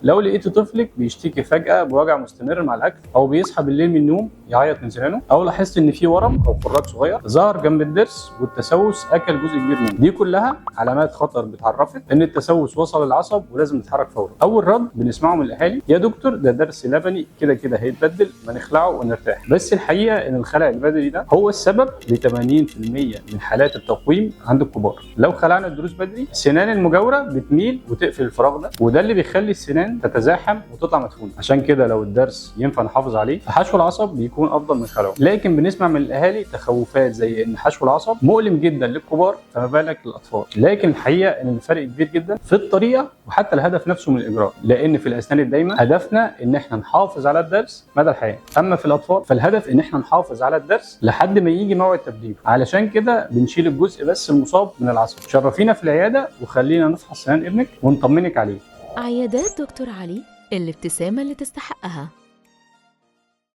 لو لقيت طفلك بيشتكي فجاه بوجع مستمر مع الاكل، او بيصحى بالليل من النوم يعيط من سنانه، او لاحظت ان في ورم او خراج صغير ظهر جنب الضرس والتسوس اكل جزء كبير منه، دي كلها علامات خطر بتعرفك ان التسوس وصل للعصب ولازم نتحرك فورا. اول رد بنسمعه من الاهالي: يا دكتور ده ضرس لبني كده كده هيتبدل، ما نخلعه ونرتاح. بس الحقيقه ان الخلع البدري ده هو السبب ل 80% من حالات التقويم عند الكبار. لو خلعنا الضروس بدري السنان المجاوره بتميل وتقفل الفراغ ده، وده اللي بيخلي السنان تتزاحم وتطلع مدفونه. عشان كده لو الضرس ينفع نحافظ عليه فحشو العصب بيكون افضل من خلعه. لكن بنسمع من الاهالي تخوفات زي ان حشو العصب مؤلم جدا للكبار فما بالك للاطفال. لكن الحقيقه ان الفرق كبير جدا في الطريقه وحتى الهدف نفسه من الاجراء، لان في الاسنان الدايمه هدفنا ان احنا نحافظ على الضرس مدى الحياه، اما في الاطفال فالهدف ان احنا نحافظ على الضرس لحد ما يجي موعد تبديله. علشان كده بنشيل الجزء بس المصاب من العصب. شرفينا في العياده وخلينا نفحص سنان ابنك ونطمنك عليه. عيادات دكتور علي، الابتسامة اللي تستحقها.